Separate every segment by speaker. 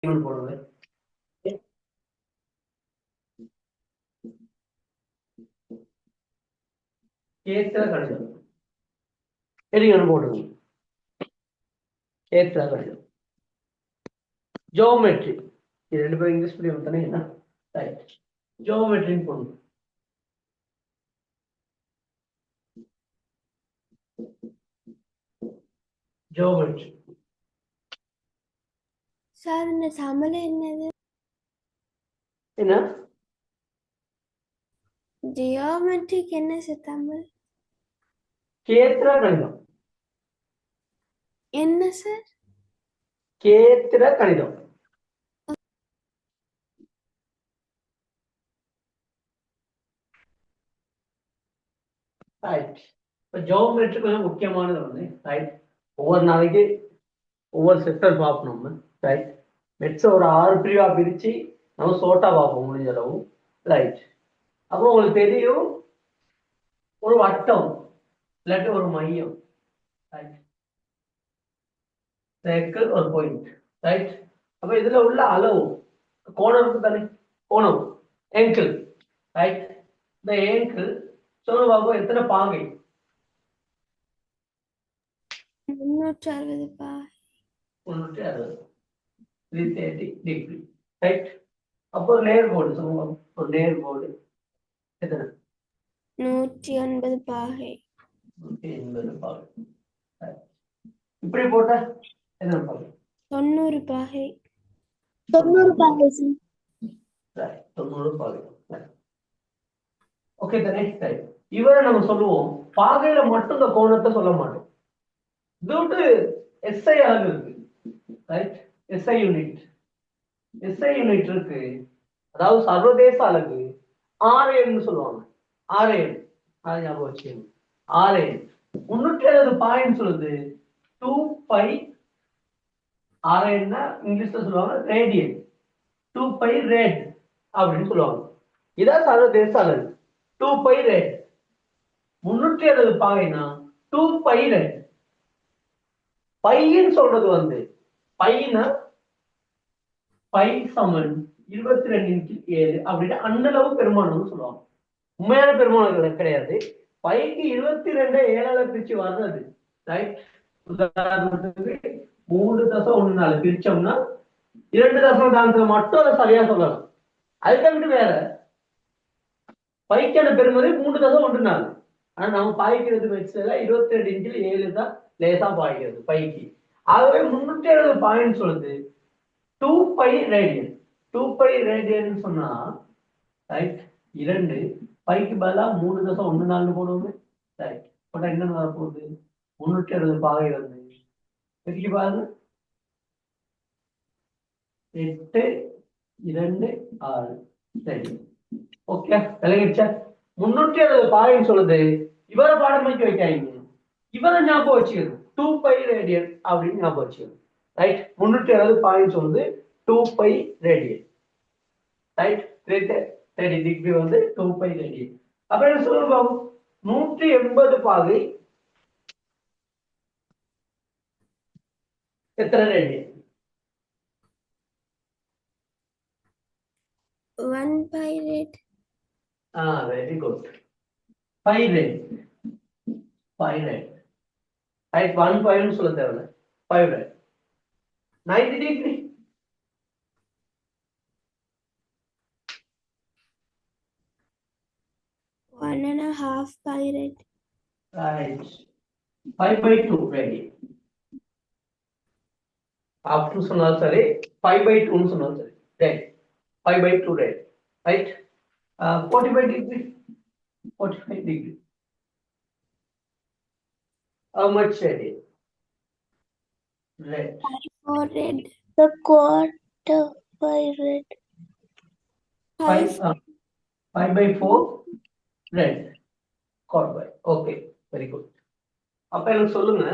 Speaker 1: போடுறது கேத்திர கணிதம் எரியும் போடுங்க. கேத்திர கணிதம் ஜியோமெட்ரி இது ரெண்டு பேரும் இங்கிலீஷ் மீடியம் தானே என்ன ரைட் ஜியோமெட்ரின்னு போடணும். ஜியோமெட்ரி
Speaker 2: சார் இந்த சமல என்னது?
Speaker 1: என்ன
Speaker 2: ஜியோமெட்ரிக் என்ன சார் தமிழ்?
Speaker 1: கேத்திர கணிதம்
Speaker 2: என்ன சார்?
Speaker 1: கேத்திர கணிதம் ரைட். இப்போ ஜியோமெட்ரி கொஞ்சம் முக்கியமானது வந்து ரைட். ஒவ்வொரு நாளைக்கு ஒவ்வொரு செக்டர் பார்ப்போம் நம்ம ரைட். மெட்ஸை ஒரு 6 பிரிவாக பிரித்து நம்ம சோட்டா பார்ப்போம் முடிஞ்ச அளவு ரைட். அப்புறம் உங்களுக்கு தெரியும் ஒரு வட்டம் இல்லாட்டி ஒரு மையம் ரைட். சர்க்கிள் ஒரு பாயிண்ட் ரைட். அப்போ இதில் உள்ள அளவு கோணம் இருக்கு தானே கோணம் ஏங்கிள் ரைட். இந்த ஏங்கிள் சொல்லுங்க பார்ப்போம் எத்தனை பாகை?
Speaker 2: 360 பா.
Speaker 1: 360 330 டிகிரி ரைட். அப்போ ஒரு நேர்கோடு சொல்லுங்க ஒரு நேர்கோடு எத்தனை?
Speaker 2: 180 பாகை.
Speaker 1: 180 பாகை. இப்படி போட்டா என்ன பாகை?
Speaker 2: 90 பாகை.
Speaker 3: 90 பாகை சார்.
Speaker 1: 90 பாகை. ஓகே தானே ரைட். இவரை நம்ம சொல்லுவோம் பாகையில மட்டும் இந்த கோணத்தை சொல்ல மாட்டோம். இது எஸ்ஐ அலகு இருக்கு right. SI unit SI unit இருக்கு. அதாவது சர்வதேச அலகு ஆர்ஏன்னு சொல்லுவாங்க. ஆர்ஏன் அது ஞாபகம் வச்சுக்கோங்க. ஆர்ஏன் 360 பாயிண்ட் சொல்லுது 2π. ஆர்ஏன்னா இங்கிலீஷ்ல சொல்லுவாங்க ரேடியன். 2π ரேட் அப்படின்னு சொல்லுவாங்க. இதான் சர்வதேச அலகு 2π ரேட். 360 பாகைனா 2π ரேட். பைன்னு சொல்றது வந்து பைனா பை சமன் 22/7 அப்படின்னு அண்ணளவு பெருமானம்னு சொல்லுவாங்க. உண்மையான பெருமானம் கிடையாது. பைக்கு 22 7ஆல பிரிச்சு வர்றது ரைட். உதாரணத்துக்கு 3.14 பிரிச்சோம்னா 2 மட்டும் அதை சரியா சொல்லலாம். அதுக்கு வேற பைக்கான பெருமதி 3.14. ஆனா நம்ம பாய்க்கிறது மெட்ஸ்ல 22/7 தான் லேசா பாய்க்கிறது பைக்கு. ஆகவே 360 பாயிண்ட் சொல்லுது 2π ரேடியன். 2π ரேடியன் சொன்னா ரைட் 2 பைக்கு பதிலா 3.14 போடுவோமே ரைட். பட் என்ன வரப்போகுது 360 பாகை வந்து பெருக்கி பாருங்க 8 2 6 சரி. ஓகே விளங்கிடுச்சா? 360 பாகைன்னு சொல்லுது. இவரை பாடம் பண்ணி வைக்காங்க. இவரை ஞாபகம் வச்சுக்கணும் 2π ரேடியன் அப்படின்னு ஞாபகம் வச்சுக்கணும் ரைட். 360 பாயிண்ட் சொல்லுது 2π ரேடியன் ரைட். 30 டிகிரி வந்து 2π ரேடியன். அப்ப என்ன சொல்லுங்க பாபு 180 பாகை எத்தனை ரேடியன்?
Speaker 2: 1 pi rad.
Speaker 1: Very good. 5 rad 5 rad right. 1 5 சொல்ல தேவையில்ல 5 rad. 90 degree
Speaker 2: 1.5 pi rad.
Speaker 1: right. 5/2 radian. Up to சொன்னாலும் சரி 5/2 சொன்னாலும் சரி right. 5/2 radian right. 45 degree 45 degree. How much radian? Red.
Speaker 2: 4 red.
Speaker 3: The quarter by red.
Speaker 1: 5/4 red. Caught by. Okay, very good. அப்ப எனக்கு சொல்லுங்க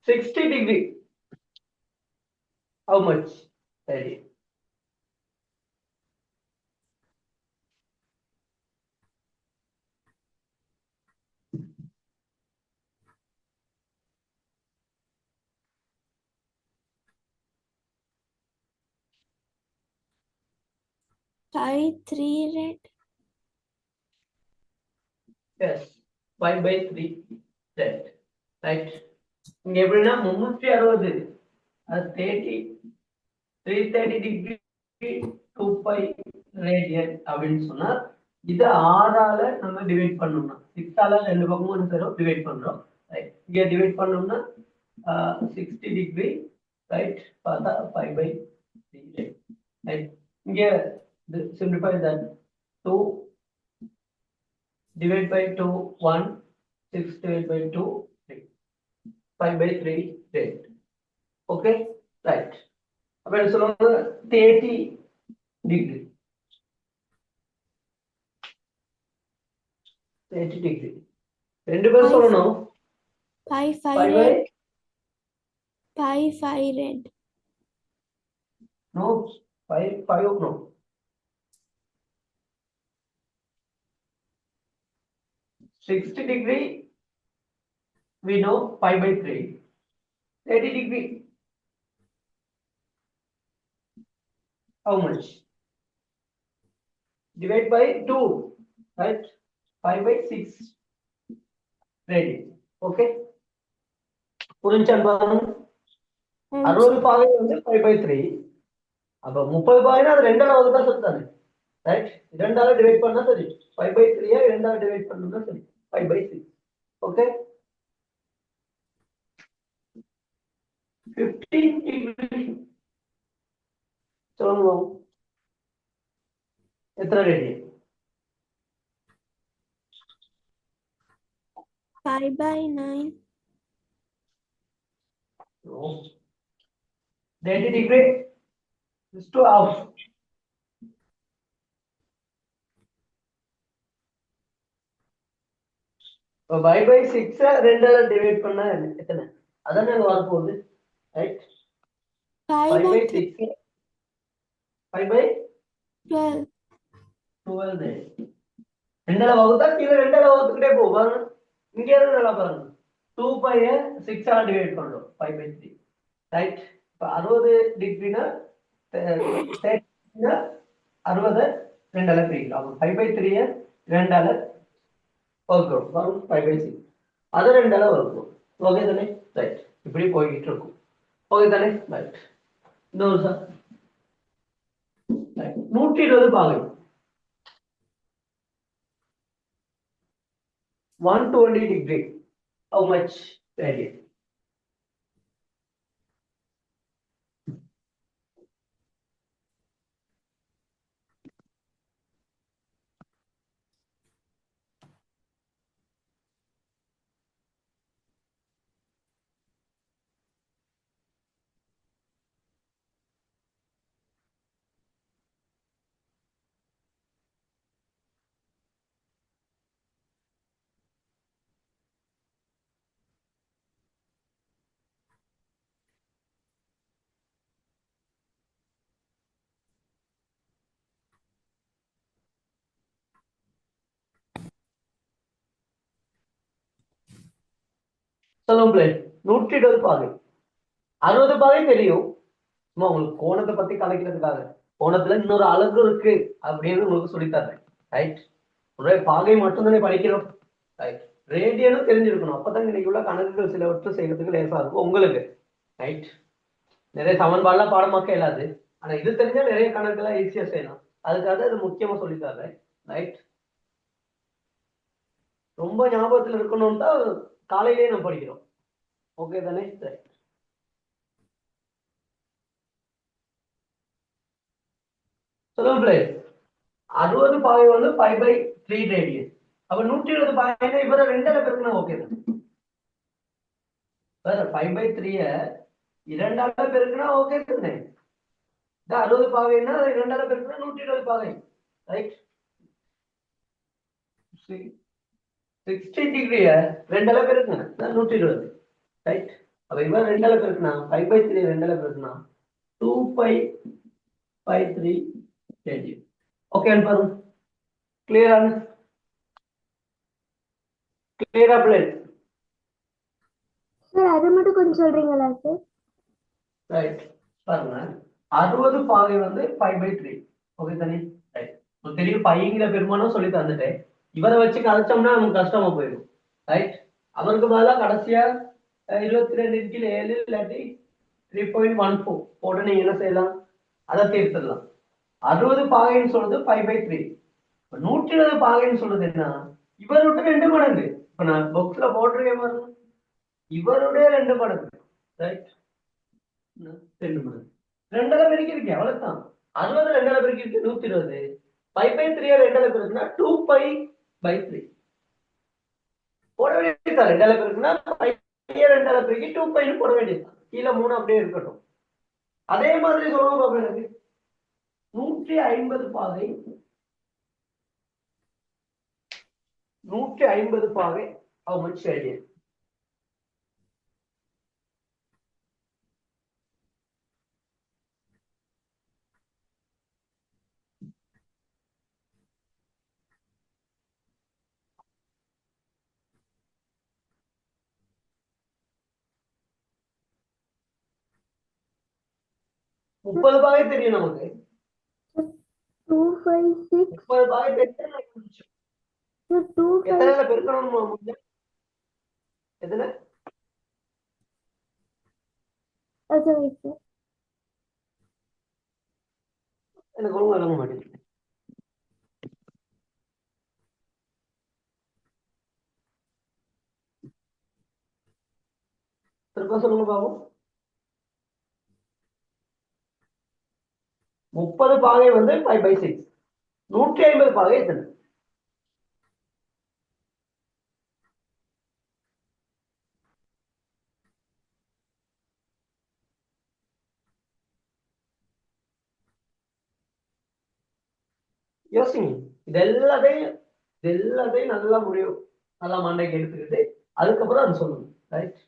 Speaker 1: 60 degree how much radian?
Speaker 2: pi 3 red.
Speaker 1: Yes, 5/3 that right. இங்க எப்படின்னா 360 அது 330 டிகிரி 2 பை ரேடியன் அப்படின்னு சொன்னா இதை 6ஆல நம்ம டிவைட் பண்ணோம்னா 6ஆல ரெண்டு பக்கமும் ஒரு தடவை டிவைட் பண்றோம் ரைட். இங்க டிவைட் பண்ணோம்னா 60 டிகிரி ரைட். பார்த்தா 5/3 ரைட். இங்க simplify that 2 divide by 2 1 6 divide by 2 3 5/3 rate. Okay, right. அப்ப என்ன சொல்லுவாங்க 30 டிகிரி 30 டிகிரி ரெண்டு பேரும் சொல்லணும்.
Speaker 2: Pi 5
Speaker 1: 5
Speaker 2: red. Pi 5 red.
Speaker 1: no 5 no 60 degree we know 5/3 30 degree how much divide by 2 right 5/6 radian. Okay, புரிஞ்சான் பாருங்க. 60 பாகை வந்து 5/3 அப்ப 30 பாகைனா அது 2ஆல வகுத்தா சொல்றாங்க ரைட். 2ஆல டிவைட் பண்ணா சரி 5/3 2ஆல டிவைட் பண்ணா சரி 5/6. ஓகே, 15 டிகிரி சொல்லுங்க எத்தனை radian?
Speaker 2: 5/9.
Speaker 1: No, 30 degree is to half. இப்போ 5/6 2ஆல டிவைட் பண்ணா எத்தனை? அதானே அங்க வர போகுது ரைட். 5/6 5/12 2ஆல வகுத்தா கீழே 2ஆல வகுத்துக்கிட்டே போகும் பாருங்க. இங்க இருந்து நல்லா பாருங்க 2 பை 6ஆல டிவைட் பண்றோம் 5/3 ரைட். இப்போ 60 டிகிரினா 60 2ஆல பிரிக்கலாம். 5/3 2ஆல வகுக்கிறோம் பாருங்க 5/6 அதை 2ஆல வகுக்கிறோம். ஓகே தானே ரைட். இப்படி போய்கிட்டு இருக்கும். ஓகே தானே ரைட். இன்னொரு சார் 120 பாகை 120 degree how much radian? சொல்லுங்க பிள்ளை 120 பாகை 60 பாகை தெரியும். சும்மா உங்களுக்கு கோணத்தை பத்தி கலைக்கிறதுக்காக கோணத்துல இன்னொரு அழகு இருக்கு அப்படின்னு உங்களுக்கு சொல்லித்தரேன் ரைட். ஒரே பாகை மட்டும்தானே படிக்கிறோம் ரைட். ரேடியனும் தெரிஞ்சிருக்கணும். அப்பதான் இன்னைக்கு உள்ள கணக்குகள் சிலவற்று செய்யறதுக்கு லேசா இருக்கும் உங்களுக்கு ரைட். நிறைய சமன்பாடுலாம் பாடமாக்க இயலாது. ஆனா இது தெரிஞ்சா நிறைய கணக்குலாம் ஈஸியா செய்யலாம். அதுக்காக இது முக்கியமா சொல்லித்தரேன் ரைட். ரொம்ப ஞாபகத்துல இருக்கணும்னு தான் காலையிலேயே நம்ம படிக்கிறோம். ஓகே தானே ரைட். சொல்லுங்க 60 பாகை வந்து 5/3 ரேடியன். அப்ப 120 பாகைனா இவரை 2ஆல பெருக்கணும். ஓகே வேற 5/3 2ஆல பெருக்கினா ஓகே தானே. 60 பாகைன்னா 2ஆல பெருக்கினா 120 பாகை ரைட். 60 டிகிரிய 2ஆல பெருக்குங்க 120 ரைட். அப்ப இவன் 2ஆல பெருக்கினா 5/3 2ஆல பெருக்கினா 2π/3 ரேடியன். ஓகே பாருங்க கிளியரா கிளியரா பிளேட்
Speaker 3: சார் அது மட்டும் கொஞ்சம் சொல்றீங்களா சார்?
Speaker 1: ரைட். பாருங்க 60 பாகை வந்து 5/3 ஓகே தானே ரைட். தெரியும் பையங்கிற பெருமானம் சொல்லி தந்துட்டேன். இவரை வச்சு கழிச்சோம்னா நமக்கு கஷ்டமா போயிடும். ரைட். அவருக்கு பதிலாக கடைசியா 22 இல்லாட்டி 3.14 போட்டு நீங்க என்ன செய்யலாம், அதை தீர்த்துடலாம். 60 பாகைன்னு சொல்றது 5/3. 120 பாகைன்னு சொல்றது என்ன, இவரோட 2 மடங்கு. இப்ப நான் பாக்ஸ்ல போட்டிருக்கேன் பாருங்க, இவருடைய 2 மடங்கு. ரைட். 2 மடங்கு 2 பெருக்கி இருக்கு, அவ்வளவுதான். 60 2 பெருக்கி இருக்கு 120. 5/3 2 பெருக்குன்னா 2π/3 போட வேண்டியது. 2 பெருக்குன்னா 2 பெருக்கி 2π போட வேண்டியது. கீழே 3 அப்படியே இருக்கட்டும். அதே மாதிரி சொல்லுங்க பாப்பா, எனக்கு 150 பாகை 150 பாகை how much radian? முப்பது பாகை தெரியும் நமக்கு.
Speaker 3: 2, 5, 6.
Speaker 1: 30 பாகை தெரியும்.
Speaker 3: Sir, 2, 5.
Speaker 1: எத்தனை பெருக்கணும்? எத்தனை?
Speaker 3: Sorry, sir.
Speaker 1: எனக்கு ஒழுங்கு வழங்க மாட்டேங்குது. திரும்ப சொல்லுங்க பாபு. 30 பாகை வந்து 5/6. 150 பாகை எத்தனை? யோசிங்க. இதெல்லாத்தையும் நல்லா முடியும், நல்லா மண்டைக்கு எடுத்துக்கிட்டு அதுக்கப்புறம் அது சொல்லணும். ரைட்.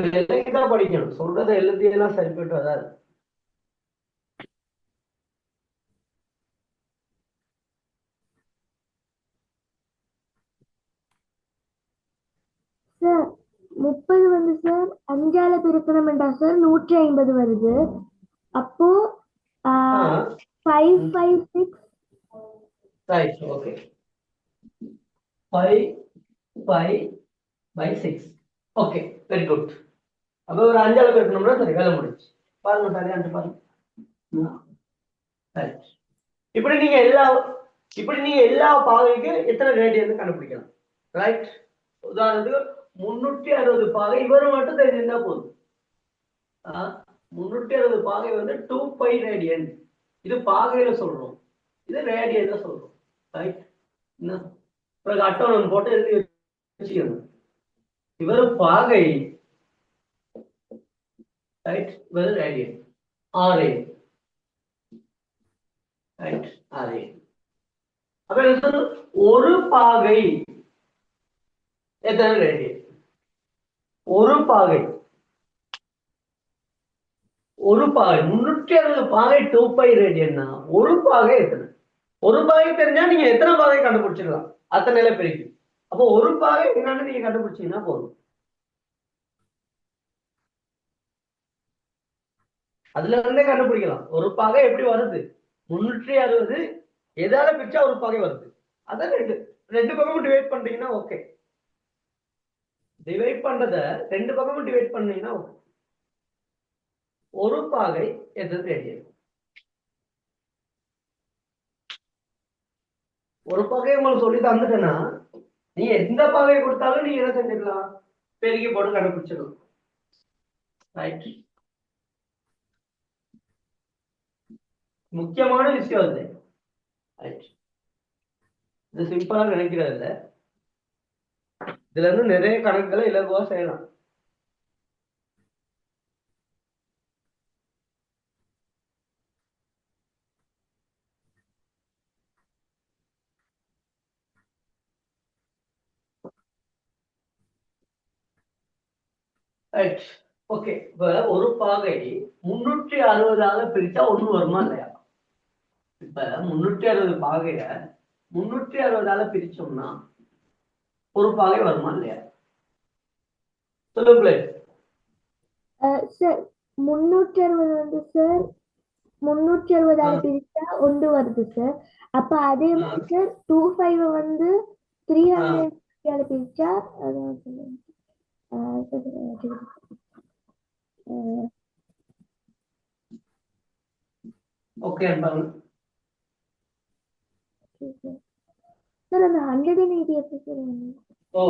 Speaker 1: விலைக்குதான் படிக்கணும், சொல்றதை எழுதியெல்லாம் சரிப்பட்டு வராது.
Speaker 3: சார் 30 வந்து சார் 5ஆல பெருக்கணும்டா சார் 150 வருது. அப்போ 5, 5, 6.
Speaker 1: Right. Okay. 5/6. Okay, very good. அப்ப ஒரு 5ஆல பெருக்கணும்னா சரி, வேலை முடிச்சு. பாருங்க சரியான்ட்டு பாருங்க. ரைட். இப்படி நீங்க எல்லா பாகைக்கும் எத்தனை ரேடியன் கண்டுபிடிக்கலாம். ரைட். உதாரணத்துக்கு 360 பாகை இவரு மட்டும் தெரிஞ்சிருந்தா போதும். 360 பாகை வந்து 2π ரேடியன். இது பாகையில சொல்றோம், இது ரேடியன்ல சொல்றோம். ரைட். அட்டோனம் போட்டு எழுதி வச்சுக்கணும். இவரு பாகை, ரைட், இவரு ரேடியன். RA. Right, RA. அப்ப ஒரு பாகை எத்தனை ரேடியன்? ஒரு பாகை 360 பாகை 2π ரேடியன்னா ஒரு பாகை எத்தனை? ஒரு பாகை தெரிஞ்சா நீங்க எத்தனை பாகை கண்டுபிடிச்சிடலாம், அத்தனை நிலை பெருக்கி. அப்போ ஒரு பாகை என்னன்னு நீங்க கண்டுபிடிச்சீங்கன்னா போதும். அதுல இருந்தே கண்டுபிடிக்கலாம் ஒரு பாகை எப்படி வருது. 360 எதால பிரிச்சா ஒரு பாகை வருது. அதான் ரெண்டு பக்கமும் டிவைட் பண்றீங்கன்னா ஓகே. டிவைட் பண்றத 2 பக்கமும் டிவைட் பண்ணீங்கன்னா ஓகே. ஒரு பாகை எத்தனை ரேடியன்? ஒரு பாகை உங்களுக்கு சொல்லி தந்துட்டேன்னா நீங்க எந்த பாகையை கொடுத்தாலும் நீங்க என்ன செஞ்சிடலாம், பெருகி போட்டு கண்டுபிடிச்சிடலாம். ரைட். முக்கியமான விஷயம் அது. ரைட். இது சிம்பிளா நினைக்கிறது இல்ல, இதுல இருந்து நிறைய கணக்குகளை இலகுவா செய்யலாம். ரைட். ஓகே. இப்ப ஒரு பாகை 360 பிரிச்சா ஒண்ணு வருமா இல்லையா? இப்ப 360 பாகைய 360 பிரிச்சோம்னா ஒரு பாகை வருமா இல்லையா? சொல்லுங்களே.
Speaker 3: சார் 360 வந்து சார் 360 பிரிச்சா 1 வருது சார். அப்ப அதே மாதிரி சார் 25 வந்து 360 பிரிச்சா அதான் சொல்லுங்க.
Speaker 1: ஓகே
Speaker 3: சார் அந்த 180 எப்படி சார் வரும்?
Speaker 1: ஓ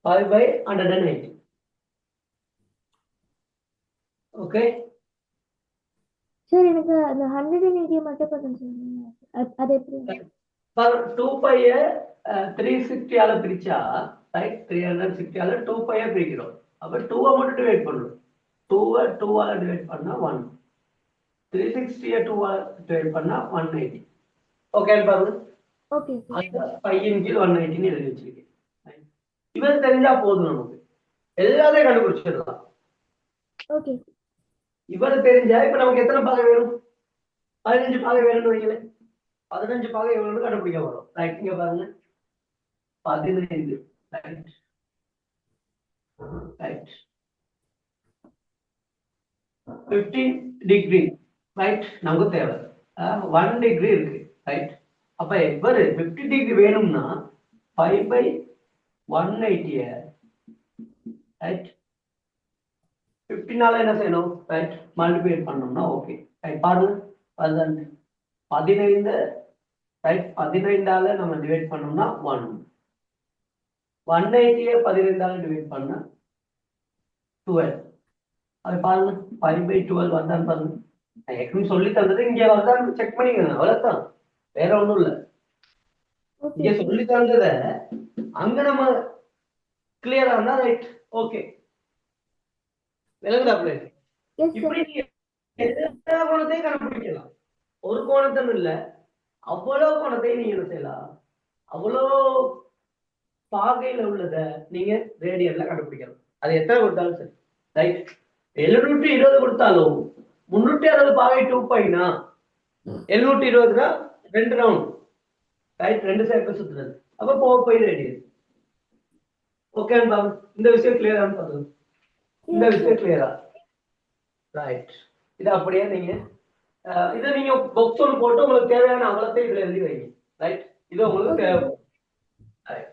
Speaker 1: 5/180. ஓகே
Speaker 3: சார் எனக்கு அந்த 180 மட்டும் கொஞ்சம் சொல்லுங்க. அது எப்படி?
Speaker 1: 2π 360 பிரிச்சா ரைட் 360 2π பிரிக்கிறோம். அப்ப 2 மட்டும் டிவைட் பண்றோம். 2 2 டிவைட் பண்ணா 1. 360 2 டிவைட் பண்ணா 180. ஓகே பாருங்க.
Speaker 3: Okay sir.
Speaker 1: அந்த 5 கீழ் 180 எழுதி வச்சிருக்கேன். இவர் தெரிஞ்சா போதும், நமக்கு எல்லாத்தையும் கண்டுபிடிச்சிடலாம்.
Speaker 3: ஓகே
Speaker 1: இவர் தெரிஞ்சா இப்ப நமக்கு எத்தனை பாகை வேணும்? 15 பாகை வேணும்னு வைங்களேன். 15 பாகை எவ்வளவு கண்டுபிடிக்க வரும். ரைட் இங்க பாருங்க 15. ரைட் ரைட் 15 டிகிரி ரைட் நமக்கு தேவை 1 டிகிரி இருக்கு. ரைட் அப்ப இவரு 50 டிகிரி வேணும்னா 5/180 ரைட் 15 என்ன செய்யணும்? ரைட் மல்டிப்ளை பண்ணோம்னா ஓகே. ரைட் பாருங்க 15 ரைட் 15 நம்ம டிவைட் பண்ணோம்னா 1. 180 15 டிவைட் பண்ணா 12. அது பாருங்க 5/12 வந்தான் பாருங்க. நான் ஏற்கனவே சொல்லி தந்தது இங்க வந்தான் செக் பண்ணிக்கணும், அவ்வளவுதான், வேற ஒண்ணும் இல்ல. இங்க சொல்லி தந்தத அங்க நம்ம கிளியரா இருந்தா ரைட் ஓகே. விளங்குதாப்ல? இப்படி நீங்க எல்லா கோணத்தையும் கண்டுபிடிக்கலாம். ஒரு கோணத்தையும் இல்ல, அவ்வளவு கோணத்தையும் நீங்க என்ன செய்யலாம், அவ்வளோ பாகையில உள்ளத நீங்க ரேடியன்ல கண்டுபிடிக்கலாம். அது எத்தனை கொடுத்தாலும் சரி. ரைட் 720 கொடுத்தாலும் 360 பாகை 2πனா 720னா 2 ரவுண்ட் ரைட், 2 சைக்கிள் சுத்துறது. அப்ப 4π ரேடியஸ். ஓகே இந்த விஷயம் கிளியரானு பாருங்க. இந்த விஷயம் கிளியரா? ரைட் இது அப்படியே நீங்க இதை நீங்க பாக்ஸ் ஒன்று போட்டு உங்களுக்கு தேவையான அகலத்தை இதுல எழுதி வைங்க. ரைட் இது உங்களுக்கு தேவை. ரைட்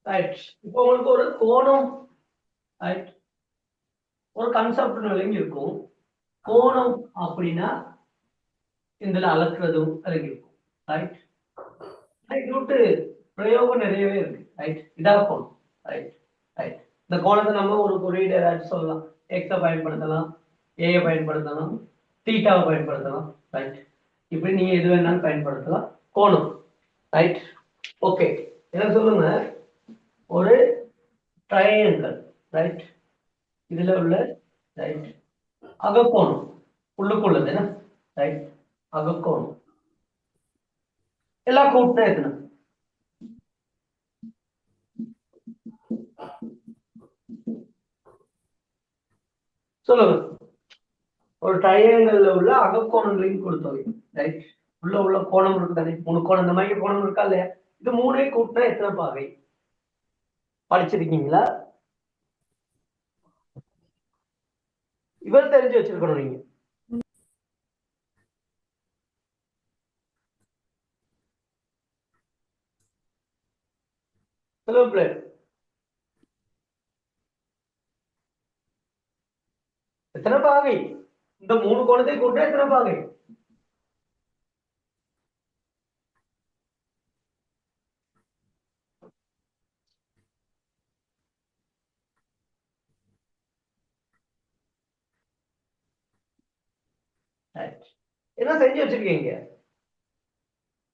Speaker 1: ரைட் இப்போ உங்களுக்கு ஒரு கோணம் ரைட் ஒரு கன்செப்ட் விளங்கி இருக்கும். கோணம் அப்படின்னா இதுல அளக்குறதும் விளங்கி இருக்கும். ரைட் விட்டு பிரயோகம் நிறையவே இருக்கு. ரைட் இதா கோணம். ரைட் ரைட் இந்த கோணத்தை நம்ம ஒரு குறியீடு ஏதாச்சும் சொல்லலாம். எக்ஸை பயன்படுத்தலாம், ஏஐ பயன்படுத்தலாம், தீட்டாவை பயன்படுத்தலாம். ரைட் இப்படி நீங்க எது வேணாலும் பயன்படுத்தலாம். கோணம் ரைட் ஓகே. என்ன சொல்லுங்க, ஒரு ட்ரையாங்கிள் ரைட், இதுல உள்ள ரைட் அகக்கோணம் உள்ளுக்குள்ளது என்ன ரைட் அகக்கோணம் எல்லா கூட்டினா எத்தனை? சொல்லுங்க. ஒரு ட்ரையாங்கிள் உள்ள அகக்கோணங்களையும் கொடுத்தோம். ரைட் உள்ள கோணம் இருக்கு தானே, 3 கோணம், இந்த மாதிரி கோணம் இருக்கா இல்லையா? இது 3 கூட்டினா எத்தனை பாகை? படிச்சிருக்கீங்களா? இவர் தெரிஞ்சு வச்சிருக்கணும் நீங்க. சொல்லுங்க எத்தனை பாகை? இந்த 3 கோணத்தை கூட்டினா எத்தனை பாகை? என்ன செஞ்சு வச்சிருக்கீங்க?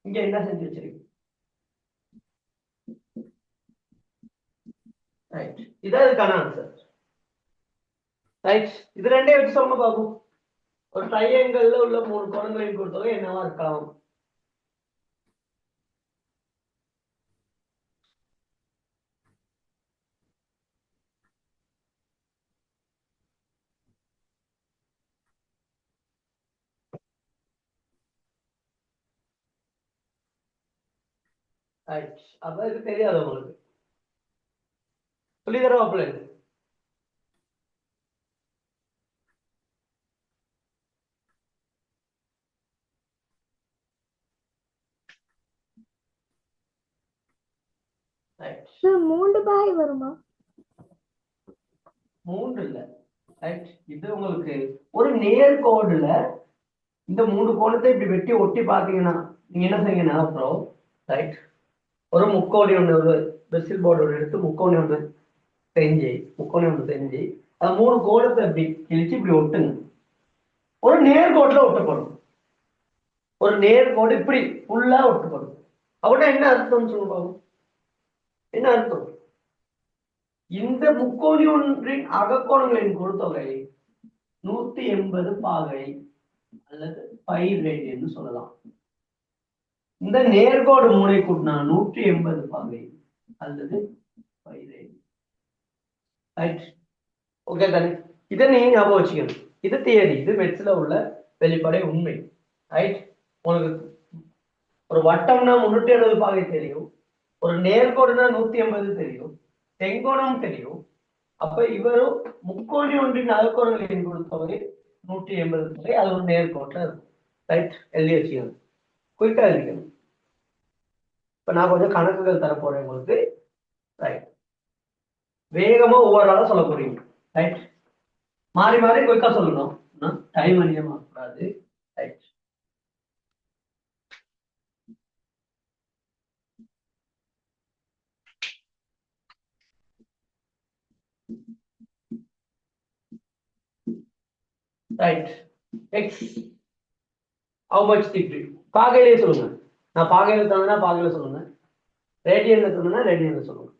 Speaker 1: இங்க என்ன செஞ்சு வச்சிருக்கீங்க? ரைட் இதான் இதுக்கான ஆன்சர். ரைட் இது ரெண்டே வச்சு சொல்லுங்க பாப்போம். ஒரு ட்ரையாங்கிள்ல உள்ள 3 கோணங்களையும் கொடுத்தவங்க என்னவா இருக்கலாம்? ரைட். அப்ப இது தெரியாது உங்களுக்கு. சொல்லி தரவாப்புல. ரைட்.
Speaker 3: சார் 3 பாகை வருமா?
Speaker 1: 3 இல்ல. ரைட். இது உங்களுக்கு ஒரு நேர்கோடுல இந்த 3 கோணத்தை இப்படி வெட்டி ஒட்டி பாத்தீங்கன்னா நீங்க என்ன செய்யுங்கன்னா அப்புறம் ரைட் ஒரு முக்கோணி ஒன்று ஒரு பென்சில் போர்டு ஒன்று எடுத்து முக்கோணி ஒன்று செஞ்சு அது 3 கோணத்தை இப்படி கிழிச்சு இப்படி ஒட்டுங்க. ஒரு நேர்கோட்டுல ஒட்டப்படும். ஒரு நேர்கோடு இப்படி ஃபுல்லா ஒட்டப்படும். அப்படின்னா என்ன அர்த்தம் சொல்லுங்க. என்ன அர்த்தம்? இந்த முக்கோணி ஒன்றின் அகக்கோணங்களின் கூட்டுத்தொகை 180 பாகை அல்லது பை ரேடியன் சொல்லலாம். இந்த நேர்கோடு மூளை கூட்டினா 180 பாகை அல்லது பை ரேடியன். ரைட். ஓகே தானே? இதை நீங்க ஞாபகம் வச்சுக்கணும். இது தியரி, இது மெட்ஸ்ல உள்ள வெளிப்படை உண்மை. ரைட். உங்களுக்கு ஒரு வட்டம்னா 360 பாகை தெரியும், ஒரு நேர்கோடுனா 180 தெரியும், செங்கோணம் தெரியும். அப்ப இவரும் முக்கோணி ஒன்றின் அகக்கோணங்களின் கொடுத்தவரை 180 பாகை, அது ஒரு நேர்கோட்டில் இருக்கும். ரைட். எழுதி வச்சுக்கணும், குயிக்கா எழுதிக்கணும். இப்ப நான் கொஞ்சம் கணக்குகள் தர போறேன் உங்களுக்கு. ரைட். வேகமா ஒவ்வொரு ஆளா சொல்ல போறீங்க. ரைட். மாறி மாறி குயிக்கா சொல்லணும், டைம் அதிகமாக கூடாது. Right. Right. X how much degree பாகையிலே சொல்லுங்க. நான் பாகையில தந்தனா பாகையில சொல்லுங்க, ரேடியன்ல தந்தனா ரேடியன்ல சொல்லுங்க.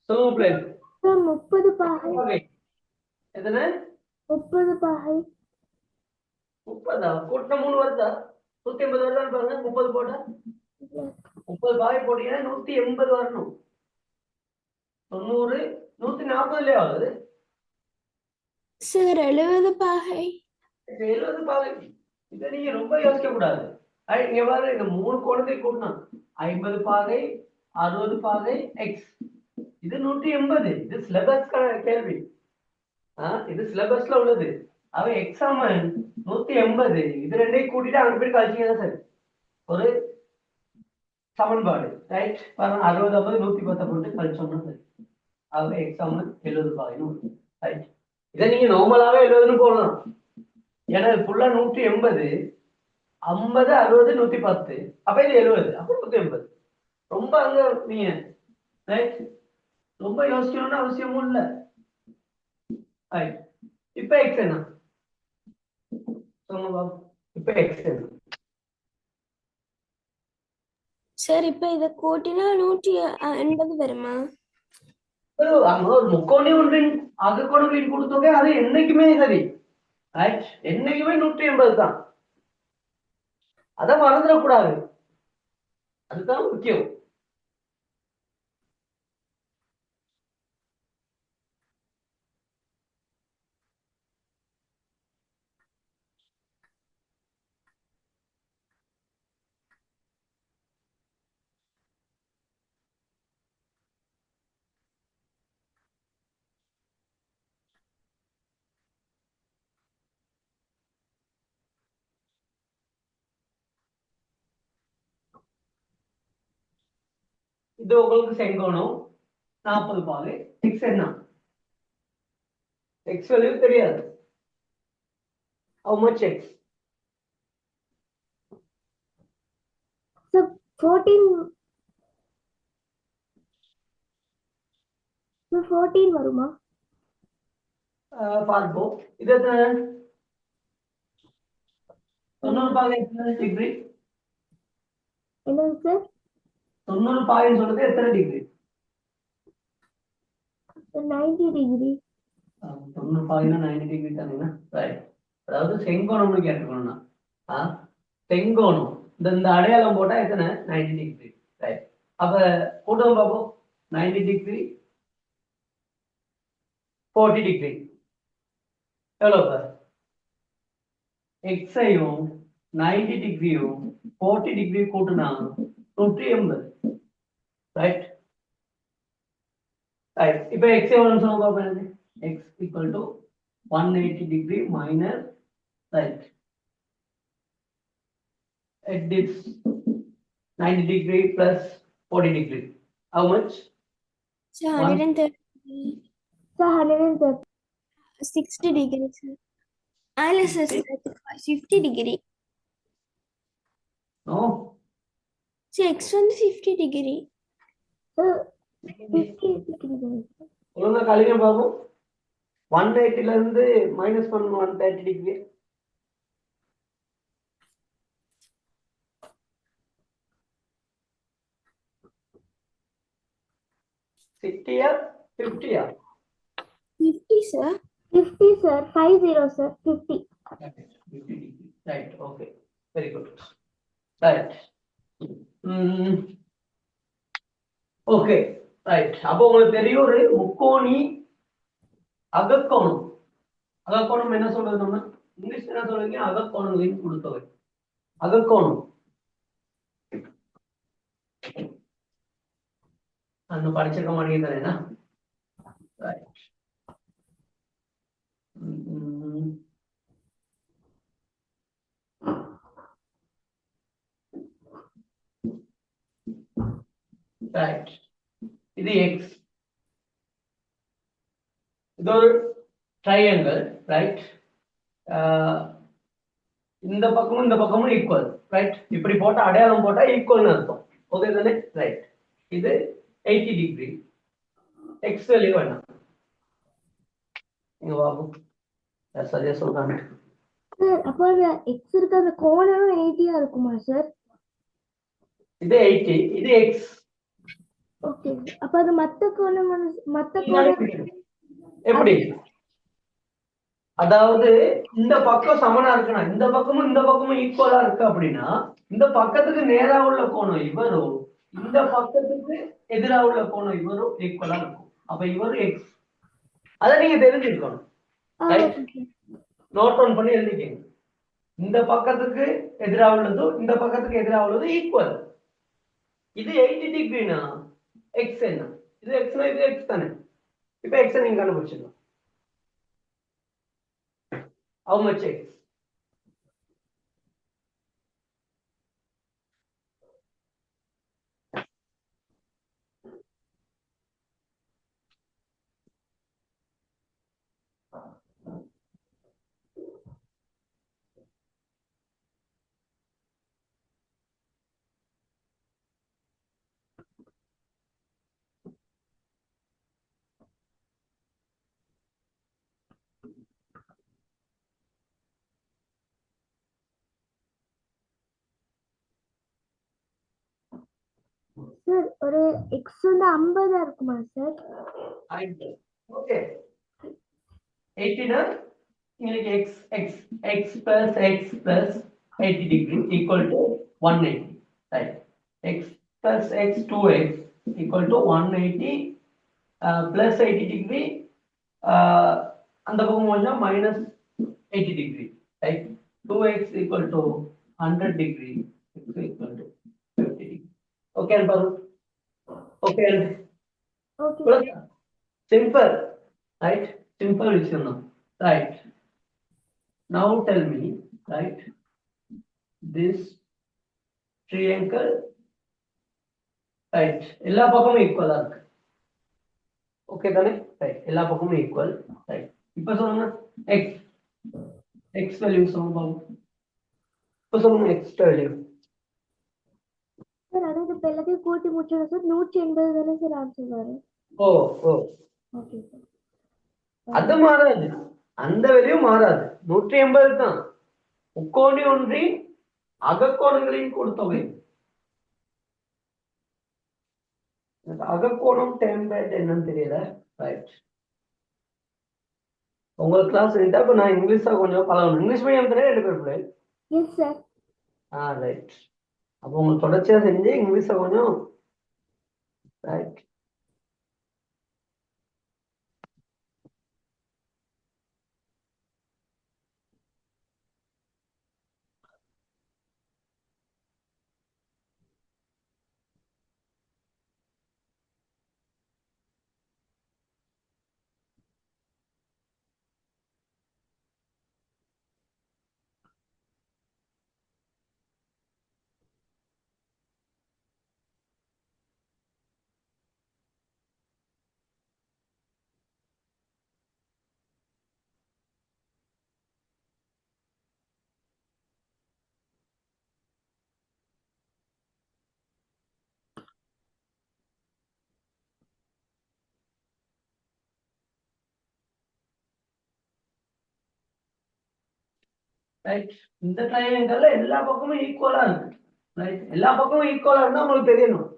Speaker 1: சொல்லுங்க பிளேஸ்.
Speaker 3: சார் 30 பாகை.
Speaker 1: எத்தனை?
Speaker 3: 30 பாகை.
Speaker 1: 30 கூட்டின 3 வருதா? 180 வருதான்னு பாருங்க. 30 போட்டா 30 பாகை போட்டீங்கன்னா 180 வரணும். 90 140 ஆகுது
Speaker 2: சார் 70 பாகை.
Speaker 1: 70 பாகை. இதை நீங்க ரொம்ப யோசிக்க கூடாது. இங்க பாரு, இந்த 3 கோணத்தை கூட்டணும். 50 பாகை, 60 பாகை, எக்ஸ். இது 180. இது சிலபஸ் கேள்வி. இது சிலபஸ்ல உள்ளது. அவன் எக்ஸாம் 180. இது ரெண்டையும் கூட்டிட்டு அங்க போய் கழிச்சீங்கன்னா சார் ஒரு சமன்பாடு. ரைட். 60 50 110 போட்டு கழிச்சோம்னா சரி. அவ எக்ஸாம் 70 பாகை. ரைட். இதை நீங்க நார்மலாவே 70ன்னு போடலாம். ஏன்னா ஃபுல்லா 180, 50 60 110, அப்ப இது 70, அப்ப 180. ரொம்ப அங்க நீங்க ரைட் ரொம்ப யோசிக்கணும்னு அவசியமும் இல்லை. ரைட். இப்ப எக்ஸ் என்ன சொல்லுங்க பாபு. இப்ப எக்ஸ் என்ன?
Speaker 2: சார் இப்ப இத கூட்டினா 180 வருமா?
Speaker 1: அங்க ஒரு முக்கோணி ஒன்றின் அகக்கோணங்களின் கூட்டுத்தொகை அது என்னைக்குமே சரி. ரைட். என்னைக்குமே 180 தான். அதை மறந்துடக்கூடாது, அதுதான் முக்கியம். இது உங்களுக்கு செங்கோணம், 40 பாகை x என்ன x வேல்யூ தெரியாது how much x
Speaker 3: Sir, 14 sir, 14 வருமா?
Speaker 1: பார்ப்போம் இது எத்தனை 90 பாகை எத்தனை டிகிரி
Speaker 3: என்னது சார்?
Speaker 1: 90 பாகைன்னு சொல்றது எத்தனை டிகிரி
Speaker 3: 90 டிகிரி.
Speaker 1: 90 பாகைனா 90 டிகிரி தானேண்ணா ரைட் அதாவது செங்கோணம்னு கேட்டுக்கணும்னா செங்கோணம் இந்த அடையாளம் போட்டா எத்தனை 90 டிகிரி ரைட் அப்ப கூட்டம் பார்ப்போம் 90 டிகிரி 40 டிகிரி எவ்வளவு சார் எக்ஸையும் 90 டிகிரியும் 40 டிகிரி கூட்டுனா 180 ரைட் ரைட் இப்போ எக்ஸ் எவ்வளவு சொல்லுங்க பாப்போம் எனக்கு x equal to 180 degree minus right at this 90 degree plus 40 degree how much
Speaker 2: Sir, 130,
Speaker 3: Sir, 130.
Speaker 2: 60 degrees, sir. Sir, 50 degree.
Speaker 1: no
Speaker 2: Sir, x வந்து 50 degree.
Speaker 3: Sir, 50 degree.
Speaker 1: ஒழுங்கா கழிங்க பாப்போம் 180 ல இருந்து மைனஸ் பண்ணணும் 130 degree சிக்ஸ்டியா 50யா
Speaker 2: 50, sir.
Speaker 3: 50 sir, 50 sir, 50.
Speaker 1: 50 degree right okay very good right okay right அப்போ உங்களுக்கு தெரியும் ஒரு முக்கோணி அகக்கோணம் அகக்கோணம் என்ன சொல்றது நம்ம இங்கிலீஷ் என்ன சொல்றீங்க அகக்கோணங்களின் கூட்டுத்தொகை அகக்கோணம் நான் படிச்சிருக்க மாட்டேங்கிறேன்னா ரைட் ரைட் இது எக்ஸ் இது ஒரு ட்ரையாங்கிள் ரைட் இந்த பக்கமும் ஈக்குவல் ரைட் இப்படி போட்டா அடையாளம் போட்டா ஈக்குவல்னு அர்த்தம் ஓகே தானே ரைட் இது 80 டிகிரி எக்ஸ் வேல்யூ வேணாம் இங்க பாபு சரியா சொல்றாங்க
Speaker 3: Sir, அப்போ அந்த x இருக்க அந்த கோணம் 80 இருக்குமா சார்?
Speaker 1: இது 80 இது எக்ஸ்
Speaker 3: ஓகே. அப்ப அது மத்த கோணம்
Speaker 1: எப்படி அதாவது இந்த பக்கம் சமனா இருக்குன்னா இந்த பக்கமும் ஈக்குவலா இருக்கு அப்படின்னா இந்த பக்கத்துக்கு நேரா உள்ள கோணம் இவரும் இந்த பக்கத்துக்கு எதிராக உள்ள கோணம் இவரும் ஈக்குவலா இருக்கும் அப்ப இவரும் எக்ஸ் அதை நீங்க தெரிஞ்சிருக்கணும் நோட் டவுன் பண்ணி எழுதிக்கங்க இந்த பக்கத்துக்கு எதிராக உள்ளதும் இந்த பக்கத்துக்கு எதிராக உள்ளதும் ஈக்குவல் இது 80 டிகிரினா எக்ஸ் என்ன இது எக்ஸ்னா இது எக்ஸ் தானே இப்ப எக்ஸ் நீங்க கண்டுபிடிச்சிடலாம் how much x
Speaker 3: சார் ஒரு x வந்து 50 இருக்குமா சார்?
Speaker 1: ஓகே 80 னா உங்களுக்கு x plus x plus 80 degree equal to 180 right x plus x 2x equal to 180 plus 80 degree அந்த பக்கம் கொஞ்சம் minus 80 degree right 2x equal to 100 degree x equal to 50 degree okay Alvaro okay
Speaker 3: okay.
Speaker 1: simple right simple விஷயம் தான் right now tell me right this triangle right எல்லா பக்கமும் ஈக்குவலா இருக்கு okay தானே? ரைட், எல்லா பக்கமும் ஈக்குவல். ரைட், இப்போ சொல்லுங்க எக்ஸ். எக்ஸ் வேல்யூ சொல்லுங்க பாப்போம். இப்போ சொல்லுங்க எக்ஸ் வேல்யூ.
Speaker 3: சார் ஆனால் இப்போ எல்லாத்தையும் கூட்டி முடிச்சோம் சார் 180 தானே சார் ஆன்சர் வரும்.
Speaker 1: ஓ ஓ,
Speaker 3: ஓகே சார்.
Speaker 1: அது மாறாது, அந்த வேல்யூ மாறாது, 180 தான். முக்கோணி ஒன்றி அகக்கோணங்களின் கூட்டுத்தொகை. அகக்கோணம் டெம்பேட் என்னன்னு தெரியல. ரைட், உங்களுக்கு கிளாஸ் இருந்தா இப்போ நான் இங்கிலீஷா கொஞ்சம் பழகணும். இங்கிலீஷ் மீடியம் தானே 2 பேர் பிள்ளை?
Speaker 3: Yes sir.
Speaker 1: ரைட், அப்போ உங்களுக்கு தொடர்ச்சியா செஞ்சு இங்கிலீஷை கொஞ்சம். Right, right. இந்த ட்ரையாங்கிள் எல்லா பக்கமும் ஈக்குவலா இருக்கு. ரைட், எல்லா பக்கமும் ஈக்குவலா இருந்தா உங்களுக்கு தெரியணும்.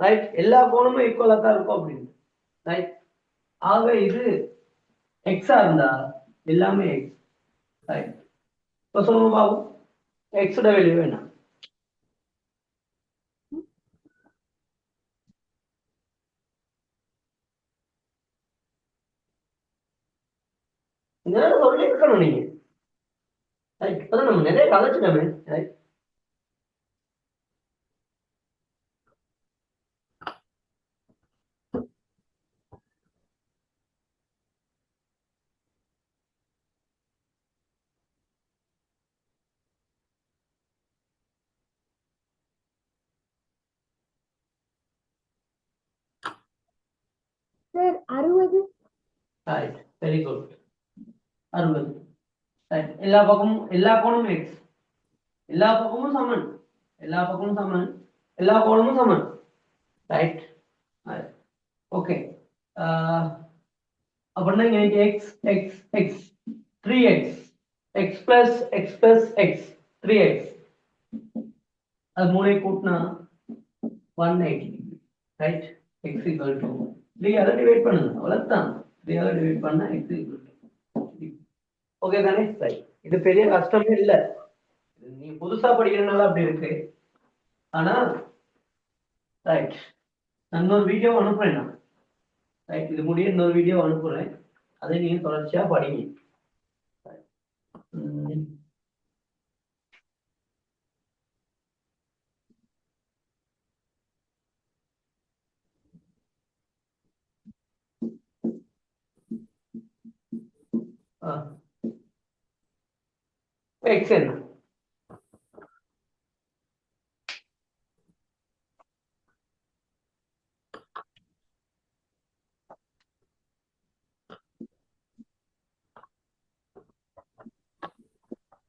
Speaker 1: ரைட், எல்லா கோணமும் ஈக்குவலா தான் இருக்கும் அப்படின்னு. ரைட், ஆக இது எக்ஸா இருந்தா எல்லாமே எக்ஸ். ரைட், இப்போ சொல்லுங்க பாபு, எக்ஸோட வேல்யூ என்ன? இதெல்லாம் சொல்லி இருக்கணும் நீங்க. ரைட், இப்பதான் நம்ம நிறைய கலைச்சிட்டோமே. Right,
Speaker 3: sir 60.
Speaker 1: Right, very good. 60. Right, எல்லா பக்கமும் எல்லா கோணமும் எக்ஸ். எல்லா பக்கமும் சமன், எல்லா பக்கமும் சமன், எல்லா கோணமும் சமன். Right, okay. அப்படின்னா இங்க X X X 3x, X plus X plus X 3x, அது மூணை கூட்டினா 180. ரைட், எக்ஸ் ஈக்குவல் டு 3 ஆல டிவைட் பண்ணுங்க, அவ்வளவுதான். 3 ஆல டிவைட் பண்ணா எக்ஸ் ஈக்குவல் டு. ஓகே தானே? ரைட், இது பெரிய கஷ்டமே இல்ல. நீ புதுசா படிக்கிறதுனால அப்படி இருக்கு. ஆனா ரைட், நான் இன்னொரு வீடியோ அனுப்புறேன் நான். ரைட், இது முடிய இன்னொரு வீடியோ அனுப்புறேன், அதை நீங்க தொடர்ச்சியா படிங்க. எக்ஸ் என்ன?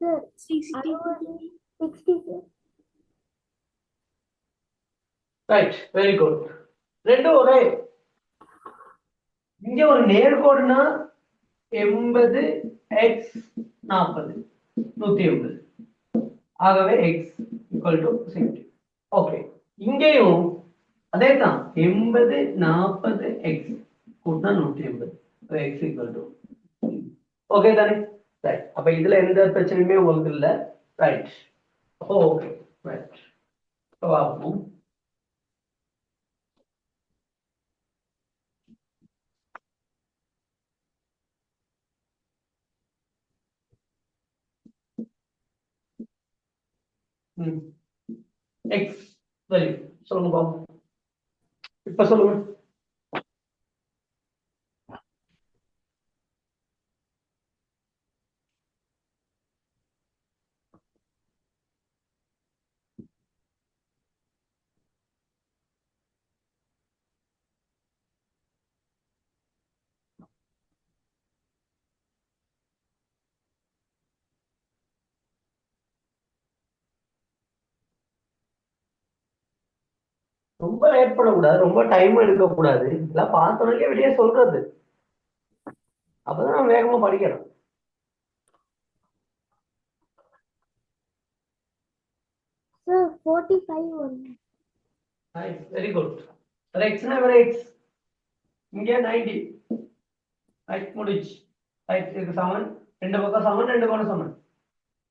Speaker 3: Sir
Speaker 2: 60.
Speaker 3: 60 sir.
Speaker 1: Right, very good. ரெண்டும் ஒரே. இங்க ஒரு நேர்கோடுனா 80 எக்ஸ் 40 180. ஆகவே எக்ஸ் ஈக்குவல் டு 60. ஓகே, இங்கேயும் அதே தான், 80 40 எக்ஸ் கூட்டினா 180, எக்ஸ் ஈக்குவல் டு. ஓகே தானே? ரைட், அப்ப இதுல எந்த பிரச்சனையுமே உங்களுக்கு இல்ல. Right, okay. ரைட், பார்ப்போம். எக்ஸ் வேல்யூ சொல்லுங்க பாப்போம். இப்ப சொல்லுங்க. ரொம்ப லேட் பண்ணக்கூடாது, ரொம்ப டைம் எடுக்கக்கூடாது. இதெல்லாம் பார்த்தோன்னே வெளியே சொல்றது. அப்பதான் நம்ம வேகமா படிக்கிறோம்.
Speaker 3: Sir, 45 only.
Speaker 1: Very good. எக்ஸ்னா வேற எக்ஸ், இங்க 90. ரைட், முடிச்சு. ரைட், இதுக்கு சமன். ரெண்டு பக்கம் சமன், ரெண்டு கோணம் சமன்.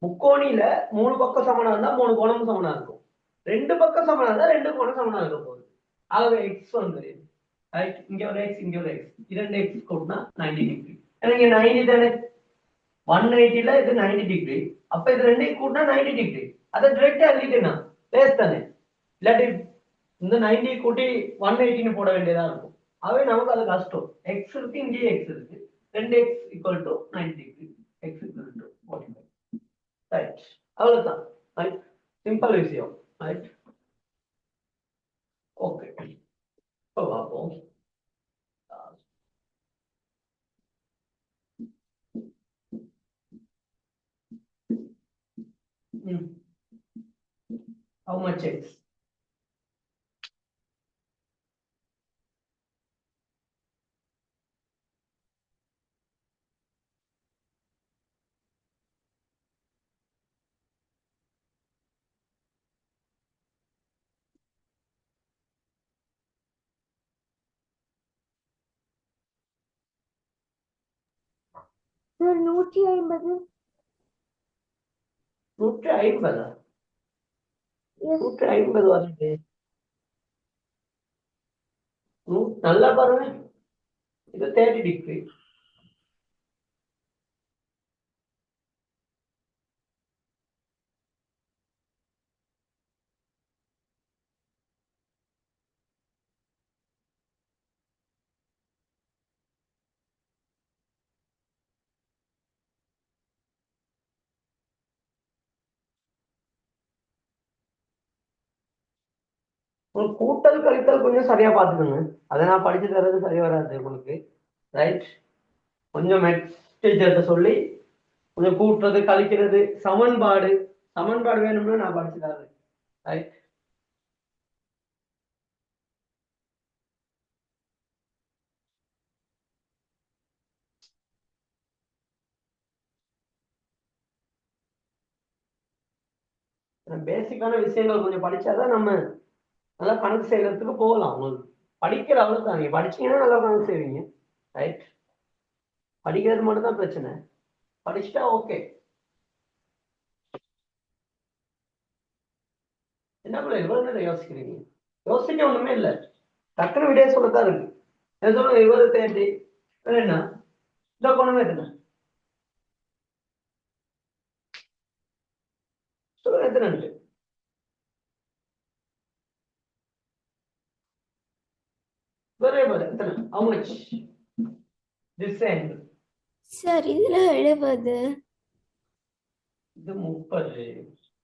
Speaker 1: முக்கோணியில 3 பக்கம் சமனா இருந்தா 3 கோணமும் சமனா இருக்கும். 2 பக்கம் சமனா இருந்தா 2 கோணம் சமனா இருக்க போகுது. ஆகவே எக்ஸ் வந்து ரைட், இங்க ஒரு எக்ஸ், இங்க ஒரு எக்ஸ், இரண்டு எக்ஸ் கூட்டினா 90 டிகிரி. எனக்கு 90 தானே, 180ல இது 90 டிகிரி. அப்ப இது ரெண்டையும் கூட்டினா 90 டிகிரி. அதை டிரெக்டா எழுதிட்டேன்னா பேஸ் தானே. இல்லாட்டி இந்த 90 கூட்டி 180ன்னு போட வேண்டியதா இருக்கும். ஆகவே நமக்கு அது கஷ்டம். எக்ஸ் இருக்கு, இங்கேயே எக்ஸ் இருக்கு. 2x equal to 90 degree, X equal to 45. Right, அவ்வளவுதான். ரைட், சிம்பிள் விஷயம். Right, okay. இப்போ பார்ப்போம். How much x?
Speaker 3: Sir, 150.
Speaker 1: 150.
Speaker 3: Yes.
Speaker 1: 150 வருது. நல்லா பாருங்க, இது 30 டிகிரி. உங்களுக்கு கூட்டல் கழித்தல் கொஞ்சம் சரியா பாத்துக்கோங்க. அதை நான் படிச்சு தர்றது சரி வராது உங்களுக்கு. ரைட், கொஞ்சம் மேத்ஸ் டீச்சர்கிட்ட சொல்லி கொஞ்சம் கூட்டுறது கழிக்கிறது சமன்பாடு சமன்பாடு வேணும்னு நான் படிச்சு தரேன். ரைட், பேசிக்கான விஷயங்கள் கொஞ்சம் படிச்சாதான் நம்ம நல்லா கணக்கு செய்யறதுக்கு போகலாம். உங்களுக்கு படிக்கிற அவ்வளவுதான், நீங்க படிச்சீங்கன்னா நல்லா கணக்கு செய்வீங்க. ரைட், படிக்கிறது மட்டும் தான் பிரச்சனை, படிச்சுட்டா ஓகே. என்ன பண்ண இவ்வளவு நேரம் யோசிக்கிறீங்க? யோசிக்க ஒண்ணுமே இல்லை, டக்குனு விடைய சொல்லத்தான் இருக்கு. என்ன சொல்லுங்க, இவ்வளவு தேடி என்ன இந்த கோணமே எத்தனை சொல்லுங்க, எத்தனை இருக்கு? வேற எத்தனை? How much? This angle.
Speaker 2: Sir இதுல 70.
Speaker 1: இது 30.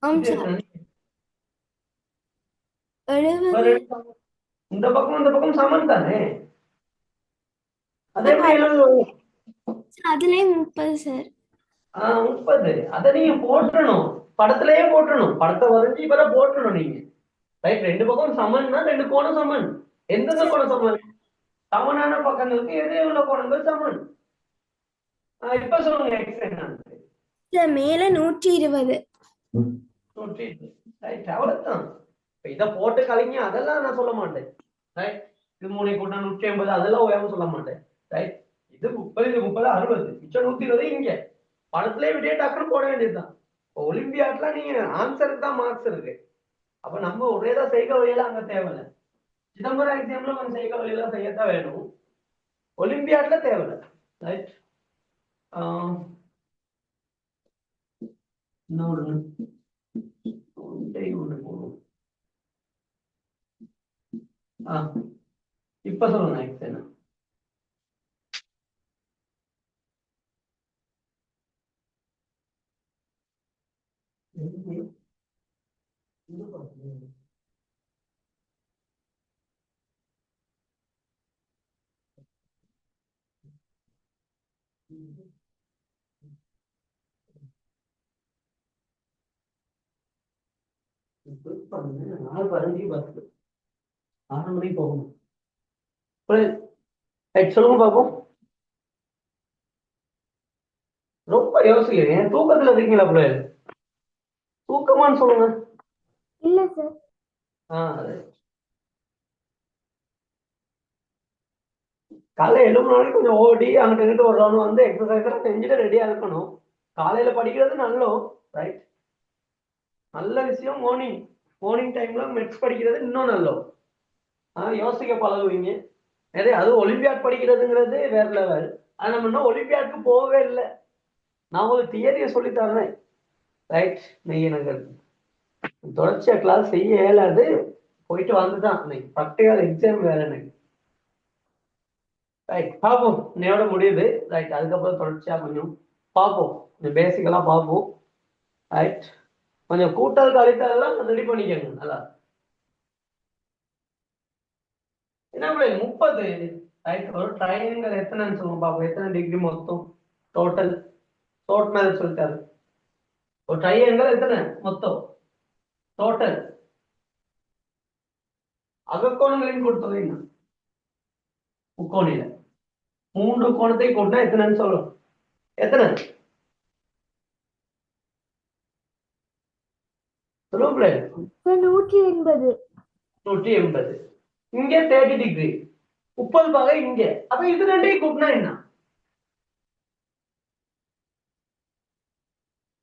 Speaker 2: ஆம்
Speaker 1: இது
Speaker 2: சார்,
Speaker 1: எத்தனை?
Speaker 2: 70.
Speaker 1: வேற எத்தனை? இந்த பக்கம் சமன் தானே, அது எப்படி 70?
Speaker 2: அதுலயே 30 சார்.
Speaker 1: 30. அதை நீங்க போட்டுறணும், படத்திலேயே போட்டுறணும். படத்தை வரைஞ்சி இவரை போட்டுறணும் நீங்க. ரைட், ரெண்டு பக்கம் சமன்னா ரெண்டு கோணம் சமன். எந்தெந்த கோணம் சமன்? சமனான பக்கங்களுக்கு எதிரே உள்ள கோணங்கள் சமன். இப்ப சொல்லுங்க எக்ஸ் என்னன்னு.
Speaker 2: சார் மேல 120.
Speaker 1: 120. ரைட், அவ்வளவுதான். இப்ப இதை போட்டு கழிங்க அதெல்லாம் நான் சொல்ல மாட்டேன். ரைட், இது 3 கூட்டா 150 அதெல்லாம் ஓயாம சொல்ல மாட்டேன். ரைட், இது 30, இது 30, 60, மிச்சம் 120 இங்க படத்திலே விட்டே டக்குன்னு போட வேண்டியதுதான். இப்போ ஒலிம்பியாட்ல நீங்க ஆன்சருக்கு தான் மார்க்ஸ் இருக்கு. அப்ப நம்ம ஒரேதான் செய்க வழியெல்லாம் அங்க தேவையில்லை. சிதம்பரம் எக்ஸாம்ல கொஞ்சம் செய்க வழியெல்லாம் செய்யத்தான் வேணும், ஒலிம்பியாட்ல தேவையில்லை. ரைட், இன்னொரு ஒன்று போகணும். இப்ப சொல்லுங்க எக்ஸ் என்ன. பண்ணுங்க 4, 15, 10. 6 மணிக்கு போகணும். ரைட், சொல்லுங்க பாப்போம். ரொம்ப யோசிக்கிறீங்க, தூக்கத்துல இருக்கீங்களா பிள்ளை? தூக்கமான்னு சொல்லுங்க.
Speaker 3: இல்ல சார்.
Speaker 1: அது காலைல 7 மணி கொஞ்சம் ஓடி அங்கிட்ட இங்கிட்ட ஒரு ரவுண்ட் வந்து எக்ஸசைஸ் எல்லாம் செஞ்சுட்டு ரெடியா இருக்கணும். காலையில படிக்கிறது நல்லோம். ரைட், நல்ல விஷயம். மார்னிங் டைம்ல மெட்ஸ் படிக்கிறது இன்னும் நல்லோம். யோசிக்க பழகுவீங்க நிறைய. அது ஒலிம்பியாட் படிக்கிறதுங்கிறது வேற லெவல். ஆனா நம்ம இன்னும் ஒலிம்பியாட்க்கு போகவே இல்லை. நான் உங்களுக்கு தியரியை சொல்லி தர்றேன். ரைட், நீங்க எனக்கு தொடர்ச்சியா கிளாஸ் செய்ய இயலாது. போயிட்டு வந்துதான் இன்னைக்கு ப்ராக்டிகல் எக்ஸாம் வேற எனக்கு. ரைட், பார்ப்போம். இன்னையோட முடியுது. ரைட், அதுக்கப்புறம் தொடர்ச்சியா கொஞ்சம் பார்ப்போம், கொஞ்சம் பேசிக்கெல்லாம் பார்ப்போம். ரைட், கொஞ்சம் கூட்டல் கழித்தெல்லாம் ரெடி பண்ணிக்கணும் நல்லா. என்ன பிள்ளை 30? ரைட், ஒரு ட்ரையாங்கிள் எத்தனைன்னு சொல்லுங்க பார்ப்போம். எத்தனை டிகிரி மொத்தம் டோட்டல்? டோட் மேல சொல்லிட்டாரு. ஒரு ட்ரையாங்கிள் எத்தனை மொத்தம் டோட்டல்? அகக்கோணங்களின் கூட்டுத்தொகை என்ன? முக்கோணில 3 கோணத்தை கூட்டினா எத்தனைன்னு சொல்லணும். எத்தனை சொல்லுங்க பிள்ளை?
Speaker 3: சார் 180.
Speaker 1: 180. இங்க 30 டிகிரி, 30 பாகை இங்க. அப்ப இது ரெண்டையும் கூட்டினா என்ன?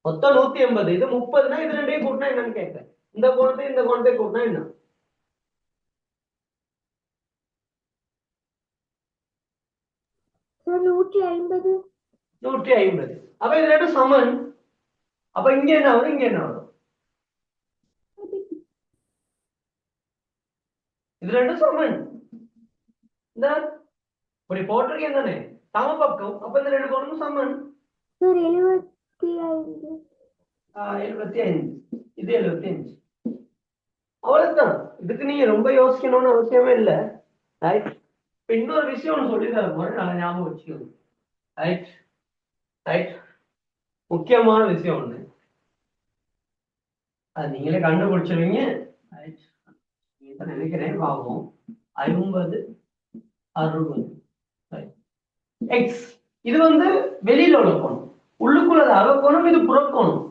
Speaker 1: மொத்தம் 180, இது 30னா இது ரெண்டையும் கூட்டினா என்னன்னு கேட்கிறேன். இந்த கோணத்தை கூட்டினா என்ன?
Speaker 3: சார் 150.
Speaker 1: 150. அப்ப இது ரெண்டும் சமன். அப்ப இங்க என்ன வரும், இங்க என்ன வரும்? இது ரெண்டும் சமன். இந்த இப்படி போட்டிருக்கேன் தானே, சமபக்கம். அப்ப இந்த ரெண்டு கோணமும் சமன்.
Speaker 3: சார் 75.
Speaker 1: 75, இது 75. அவ்வளவுதான். இதுக்கு நீங்க ரொம்ப யோசிக்கணும்னு அவசியமே இல்லை. ரைட், இப்ப இன்னொரு விஷயம் ஒண்ணு சொல்லி தர போறேன், நல்லா ஞாபகம் வச்சுக்கணும். ரைட் ரைட், முக்கியமான விஷயம் ஒண்ணு, அது நீங்களே கண்டுபிடிச்சிருவீங்க. ரைட், இப்ப நினைக்கிறேன் பார்ப்போம். 50, 60. எக்ஸ், இது வந்து வெளியில உள்ள கோணம். உள்ளுக்குள்ள அகக்கோணம், இது புறக்கோணம்.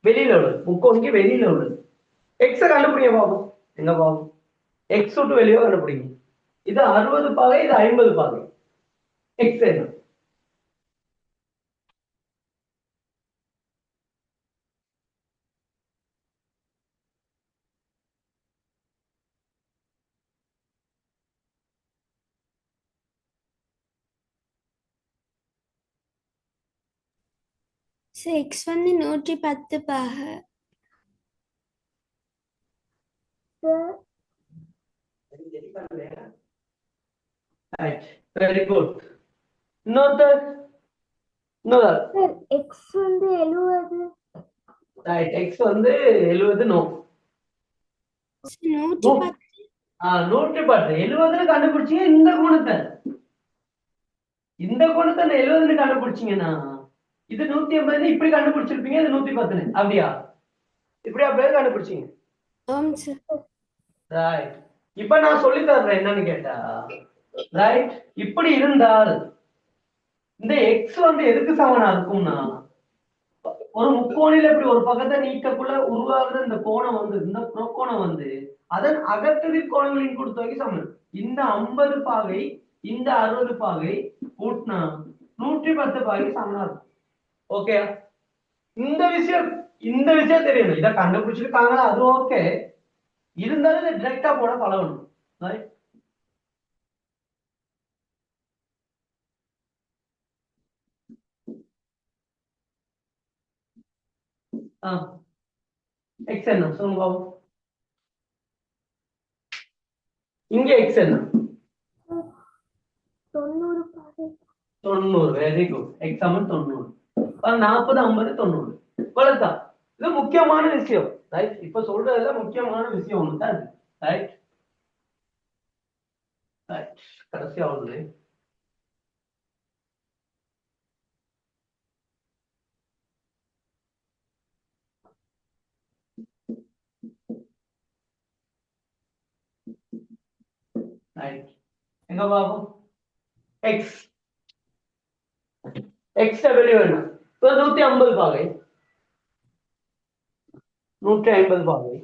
Speaker 1: வெளியில உள்ளது, முக்கோணிக்கு வெளியில உள்ளது. எக்ஸ கண்டுபிடிங்க பார்ப்போம். எங்க பார்ப்போம்? எக்ஸ் விட்டு வெளியே கண்டுபிடிங்க. இது 60 பாகை, இது 50 பாகை. எக்ஸ் என்ன?
Speaker 2: சார் எக்ஸ் வந்து 110 பாகை.
Speaker 3: Sir
Speaker 1: very good. இன்னொருத்தர், இன்னொரு
Speaker 3: சார் எக்ஸ் வந்து 70.
Speaker 1: ரைட், எக்ஸ் வந்து 70. No,
Speaker 2: sir 110.
Speaker 1: 110. 70 கண்டுபிடிச்சீங்க. இந்த கோணத்தை 70 கண்டுபிடிச்சீங்கன்னா இது 180 இப்படி கண்டுபிடிச்சிருப்பீங்க. இது 110. அப்படியா? இப்படி அப்படியே கண்டுபிடிச்சீங்க.
Speaker 2: ஆம் சார்.
Speaker 1: ரைட், இப்ப நான் சொல்லி தர்றேன் என்னன்னு கேட்டா, ரைட், இப்படி இருந்தால் இந்த எக்ஸ் வந்து எதுக்கு சமனா இருக்கும்னா, ஒரு முக்கோணில இப்படி ஒரு பக்கத்தை நீக்கக்குள்ள உருவாகுற இந்த கோணம் வந்து, இந்த புறக்கோணம் வந்து அதன் அகத்தெதிர் கோணங்களின் கூட்டுத்தொகை சமன். இந்த 50 பாகை, இந்த 60 பாகை கூட்டினா 110 பாகை சமனா இருக்கும். ஓகே, இந்த விஷயம் தெரியணும். இதை கண்டுபிடிச்சிருக்காங்க, அது ஓகே. இருந்தாலும் இதை டிரெக்டா போட பழகணும். ரைட், எக்ஸ் என்ன சொல்லுங்க பாப்போம். இங்க எக்ஸ் என்ன?
Speaker 3: 90 பாகை.
Speaker 1: 90. Very good. எக்ஸ் சமன் 90. 40, 50, 90. இவ்வளவுதான். இது முக்கியமான விஷயம். ரைட், இப்ப சொல்றதுல முக்கியமான விஷயம் ஒண்ணு தான். ரைட் ரைட், கடைசியா ஒண்ணு. ரைட். எங்க பாப்போம்? எக்ஸ் எக்ஸ் வெளியே வேணும். இப்போ 150 பாகை, 150 பாகை.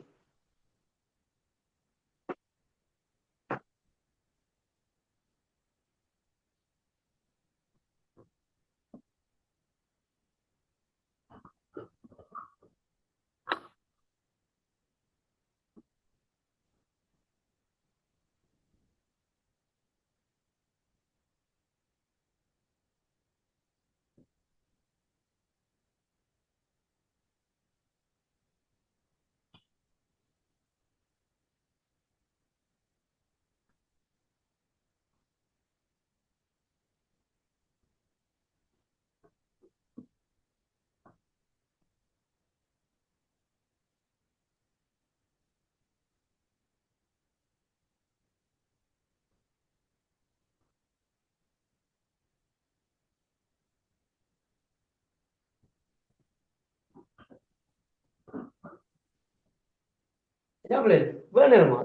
Speaker 1: எவ்வளவு வேணுமா?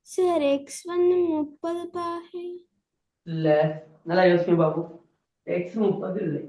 Speaker 2: சார் எக்ஸ் வந்து 30 பாகை.
Speaker 1: இல்ல, நல்லா யோசிச்சு பாப்போம். எக்ஸ் 30 இல்லை.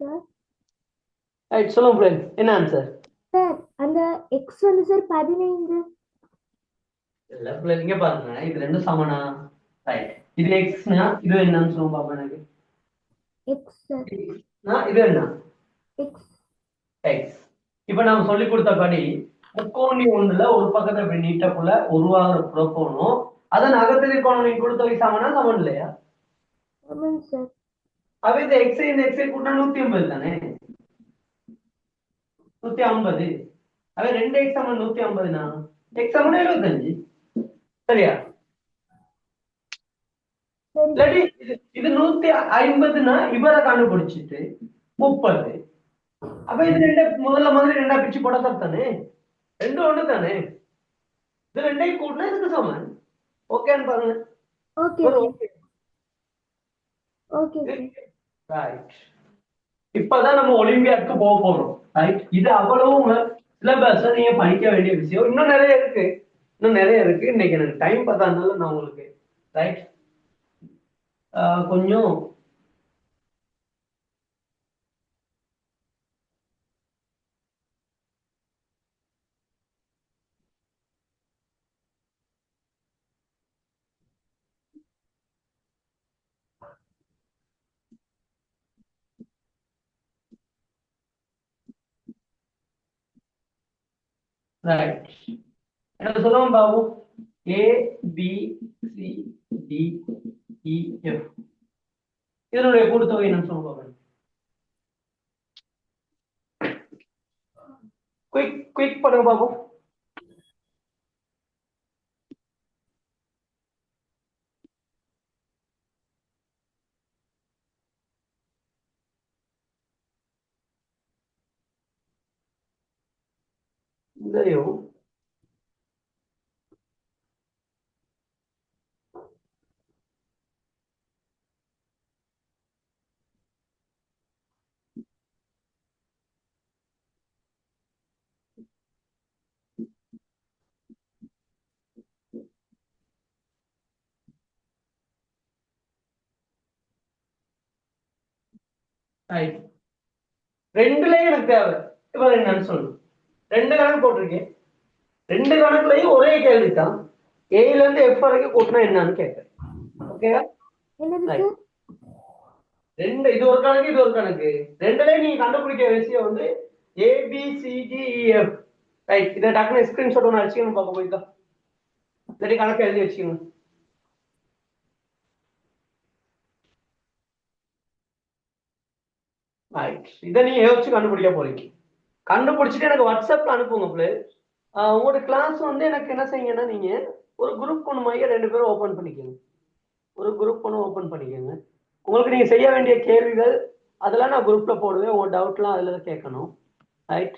Speaker 3: சார்
Speaker 1: ரைட், சொல்லுங்க ஃப்ரெண்ட், என்ன ஆன்சர்?
Speaker 3: சார் அந்த எக்ஸ் வந்து சார் 15.
Speaker 1: இல்ல பிள்ளைங்க, இங்க பாருங்க, இது ரெண்டும் சமனா? ரைட். இது எக்ஸ்னா இது என்னன்னு சொல்லுங்க பாப்பா எனக்கு.
Speaker 3: எக்ஸ் சார்
Speaker 1: இது என்ன?
Speaker 3: எக்ஸ்.
Speaker 1: எக்ஸ். இப்ப நாம சொல்லி கொடுத்தபடி முக்கோணி ஒண்ணுல ஒரு பக்கத்தை இப்படி நீட்டக்குள்ள உருவாகிற புறக்கோணம் அதன் அகத்தில் கோணம் நீங்க கொடுத்த சமனா? சமன் இல்லையா?
Speaker 3: ஆமாங்க சார்.
Speaker 1: அப்ப இந்த எக்ஸை இந்த எக்ஸை கூட்டினா 150 தானே? 150. அவ 2x சமன் 150னா x சமன் 75. சரியா?
Speaker 3: சரி
Speaker 1: இல்லாட்டி இது 150னா இவரை கண்டுபிடிச்சிட்டு 30. அப்ப இது ரெண்டு முதல்ல மாதிரி ரெண்டா பிச்சு போட தானே? ரெண்டும் ஒண்ணு தானே? இது ரெண்டையும் கூட்டினா இதுக்கு சமன். ஓகேன்னு பாருங்க.
Speaker 3: ஓகே
Speaker 1: ஒரு
Speaker 3: sir.
Speaker 1: Okay.
Speaker 3: Okay sir.
Speaker 1: Right. இப்பதான் நம்ம ஒலிம்பியாட்க்கு போக போறோம். ரைட். இது அவ்வளவும் சிலபஸ் நீங்க படிக்க வேண்டிய விஷயம் இன்னும் நிறைய இருக்கு. இன்னும் நிறைய இருக்கு. இன்னைக்கு எனக்கு டைம் பார்த்தாலும் நான் உங்களுக்கு ரைட் கொஞ்சம் ரைட். என்ன சொல்லுவோம் Babu? A B C D E F. இதனுடைய கூட்டுத்தொகை என்ன சொல்லுவாங்க? குயிக் பண்ணுங்க பாபு. இதையும் ரைட். ரெண்டுலயும் எனக்கு தேவை. இப்ப என்னன்னு சொல்லணும். 2 கணக்கு போட்டிருக்கேன். 2 கணக்குலயும் ஒரே கேள்வி தான். ஏல இருந்து எஃப் வரைக்கும் கூட்டினா என்னன்னு கேட்கிறேன். ஓகேவா?
Speaker 3: என்னது
Speaker 1: ரைட்.
Speaker 3: சார்?
Speaker 1: ரெண்டு, இது ஒரு கணக்கு, இது ஒரு கணக்கு. ரெண்டுலயும் நீங்க கண்டுபிடிக்க விஷயம் வந்து ABCDEF. ரைட். இதை டக்குனு ஸ்கிரீன்ஷாட் ஒன்று அடிச்சுக்கணும் பார்க்க போய்க்கா. இல்லாட்டி கணக்கு எழுதி வச்சுக்கணும். ரைட். இதை நீங்க யோசிச்சு கண்டுபிடிக்க போறீங்க. கண்டுபிடிச்சிட்டு எனக்கு வாட்ஸ்அப்ல அனுப்புங்க பிள்ளைஸ். உங்களோட கிளாஸ் வந்து எனக்கு என்ன செய்யுங்கன்னா, நீங்க ஒரு குரூப் ஒன்று மாதிரி 2 பேரும் ஓபன் பண்ணிக்கோங்க. ஒரு குரூப் ஒன்று ஓபன் பண்ணிக்கோங்க. உங்களுக்கு நீங்க செய்ய வேண்டிய கேள்விகள் அதெல்லாம் நான் குரூப்ல போடுவேன். உங்க டவுட்லாம் அதுல கேட்கணும். ரைட்.